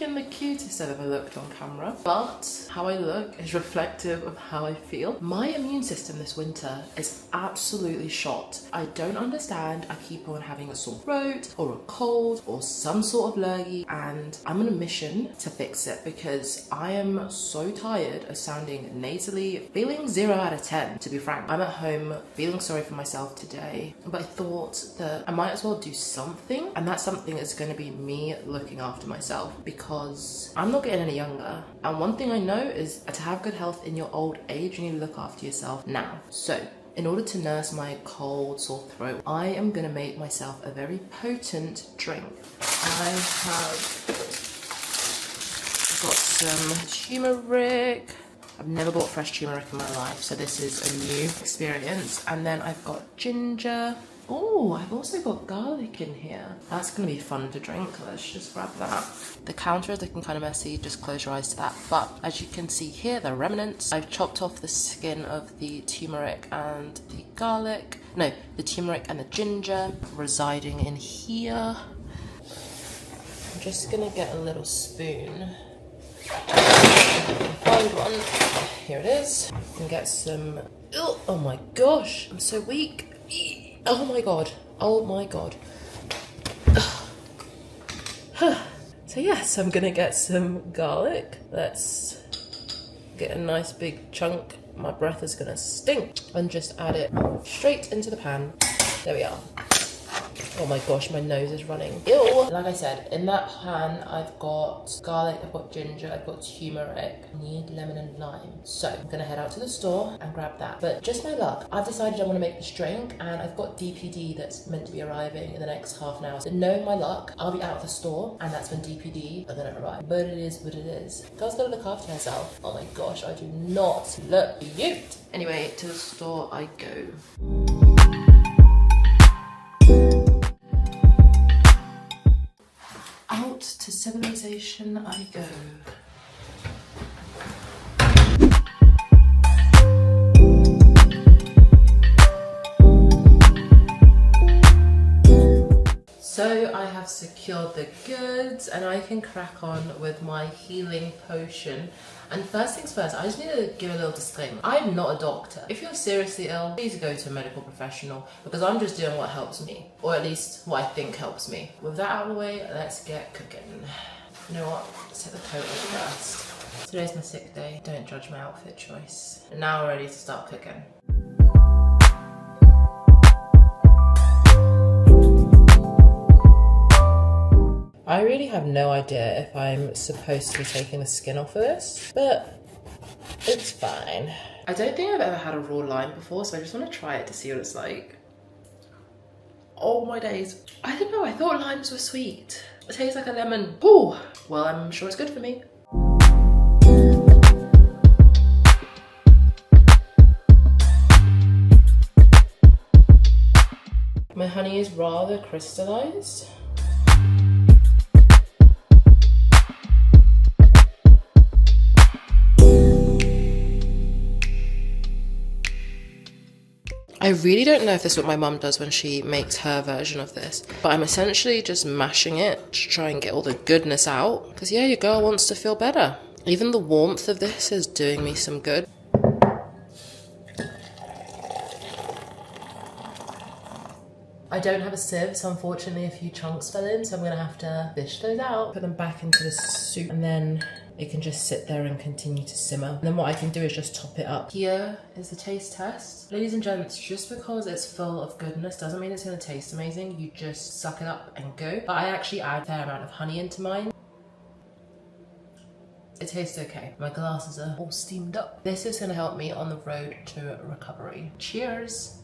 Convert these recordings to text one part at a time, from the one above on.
been the cutest I've ever looked on camera, but how I look is reflective of how I feel. My immune system this winter is absolutely shot. I don't understand. I keep on having a sore throat or a cold or some sort of lurgy, and I'm on a mission to fix it because I am so tired of sounding nasally, feeling 0 out of 10, to be frank. I'm at home feeling sorry for myself today, but I thought that I might as well do something, and that something is going to be me looking after myself because I'm not getting any younger. And one thing I know is to have good health in your old age, you need to look after yourself now. So in order to nurse my cold, sore throat, I am going to make myself a very potent drink. I have got some turmeric. I've never bought fresh turmeric in my life, so this is a new experience. And then I've got ginger. Oh, I've also got garlic in here. That's gonna be fun to drink. Let's just grab that. The counter is looking kind of messy, just close your eyes to that. But as you can see here, the remnants. I've chopped off the skin of the turmeric and the garlic. No, the turmeric and the ginger residing in here. I'm just gonna get a little spoon. Find one. Here it is. And get some. Oh my gosh, I'm so weak. Oh my god. Oh my god. So yes, I'm gonna get some garlic. Let's get a nice big chunk. My breath is gonna stink. And just add it straight into the pan. There we are. Oh my gosh, my nose is running. Ew! Like I said, in that pan, I've got garlic, I've got ginger, I've got turmeric. I need lemon and lime. So I'm gonna head out to the store and grab that. But just my luck, I've decided I wanna make this drink and I've got DPD that's meant to be arriving in the next half an hour. So knowing my luck, I'll be out of the store and that's when DPD are gonna arrive. But it is what it is. Girl's gotta look after herself. Oh my gosh, I do not look cute. Anyway, to the store I go. Out to civilization I go. So I have secured the goods and I can crack on with my healing potion. And first things first, I just need to give a little disclaimer. I'm not a doctor. If you're seriously ill, please go to a medical professional because I'm just doing what helps me, or at least what I think helps me. With that out of the way, let's get cooking. You know what? Let's take the coat off first. Today's my sick day. Don't judge my outfit choice. And now we're ready to start cooking. I really have no idea if I'm supposed to be taking the skin off of this, but it's fine. I don't think I've ever had a raw lime before, so I just want to try it to see what it's like. Oh my days. I don't know, I thought limes were sweet. It tastes like a lemon. Ooh, well, I'm sure it's good for me. My honey is rather crystallized. I really don't know if this is what my mum does when she makes her version of this, but I'm essentially just mashing it to try and get all the goodness out. Because yeah, your girl wants to feel better. Even the warmth of this is doing me some good. I don't have a sieve, so unfortunately a few chunks fell in, so I'm gonna have to fish those out, put them back into the soup, and then it can just sit there and continue to simmer. And then what I can do is just top it up. Here is the taste test. Ladies and gents, just because it's full of goodness doesn't mean it's gonna taste amazing. You just suck it up and go. But I actually add a fair amount of honey into mine. It tastes okay. My glasses are all steamed up. This is gonna help me on the road to recovery. Cheers.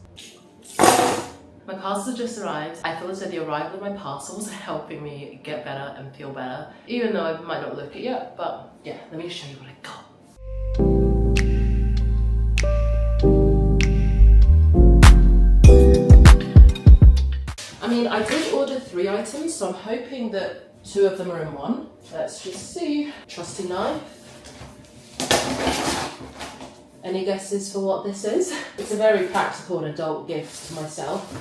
My parcel just arrived. I feel as though the arrival of my parcels are helping me get better and feel better, even though I might not look it yet, but yeah, let me show you what I got. I mean, I did order 3 items, so I'm hoping that 2 of them are in one. Let's just see. Trusty knife. Any guesses for what this is? It's a very practical and adult gift to myself.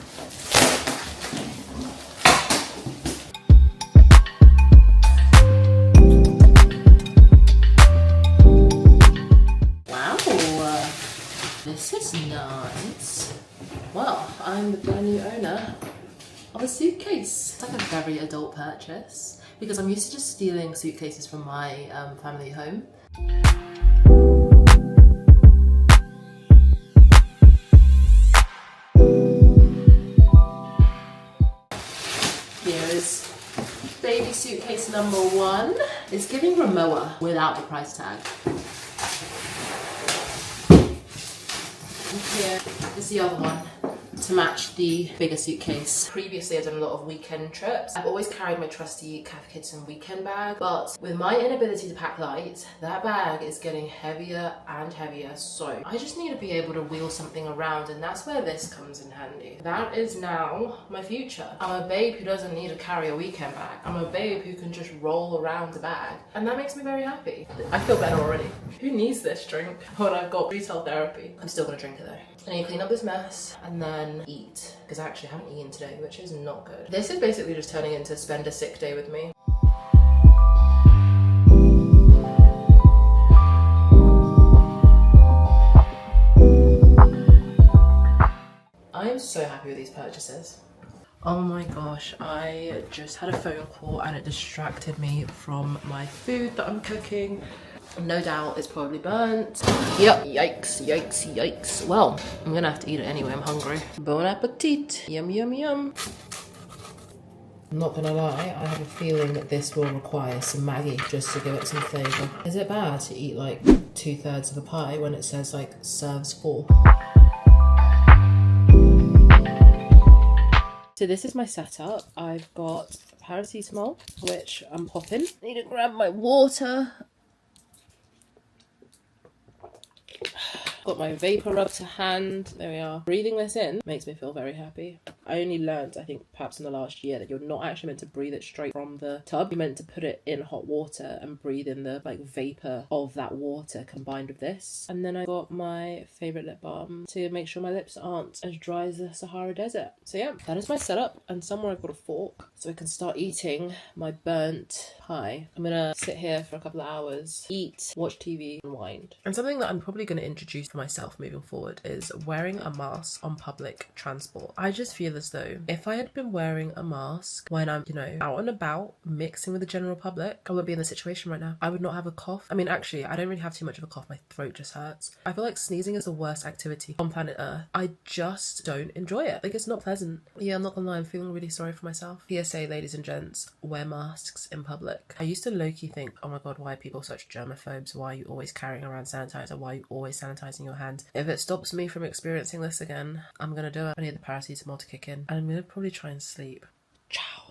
means, well, I'm the brand new owner of a suitcase. It's like a very adult purchase because I'm used to just stealing suitcases from my family home. Here is baby suitcase number 1. It's giving Rimowa without the price tag. And here is the other one to match the bigger suitcase. Previously, I've done a lot of weekend trips. I've always carried my trusty Cath Kidston weekend bag, but with my inability to pack light, that bag is getting heavier and heavier. So I just need to be able to wheel something around, and that's where this comes in handy. That is now my future. I'm a babe who doesn't need to carry a weekend bag. I'm a babe who can just roll around the bag, and that makes me very happy. I feel better already. Who needs this drink when I've got retail therapy? I'm still gonna drink it though. I need to clean up this mess and then eat, because I actually haven't eaten today, which is not good. This is basically just turning into spend a sick day with me. I am so happy with these purchases. Oh my gosh, I just had a phone call and it distracted me from my food that I'm cooking. No doubt it's probably burnt. Yep, yikes, yikes, yikes. Well, I'm gonna have to eat it anyway, I'm hungry. Bon appetit. Yum, yum, yum. I'm not gonna lie, I have a feeling that this will require some Maggi just to give it some flavour. Is it bad to eat like 2/3 of a pie when it says like serves 4? So this is my setup. I've got paracetamol, which I'm popping. I need to grab my water. Got my vapor rub to hand. There we are. Breathing this in makes me feel very happy. I only learned, I think perhaps in the last year, that you're not actually meant to breathe it straight from the tub. You're meant to put it in hot water and breathe in the like vapor of that water combined with this. And then I got my favorite lip balm to make sure my lips aren't as dry as the Sahara Desert. So yeah, that is my setup, and somewhere I've got a fork so I can start eating my burnt pie. I'm gonna sit here for a couple of hours, eat, watch TV, unwind. And something that I'm probably going to introduce for myself moving forward is wearing a mask on public transport. I just feel as though if I had been wearing a mask when I'm, out and about mixing with the general public, I wouldn't be in this situation right now. I would not have a cough. I mean, actually, I don't really have too much of a cough. My throat just hurts. I feel like sneezing is the worst activity on planet Earth. I just don't enjoy it. Like, it's not pleasant. Yeah, I'm not gonna lie, I'm feeling really sorry for myself. PSA, ladies and gents, wear masks in public. I used to low-key think, oh my god, why are people such germaphobes? Why are you always carrying around sanitizer? Why are you always sanitizing your hands? If it stops me from experiencing this again, I'm gonna do it. I need the paracetamol to kick in, and I'm gonna probably try and sleep. Ciao.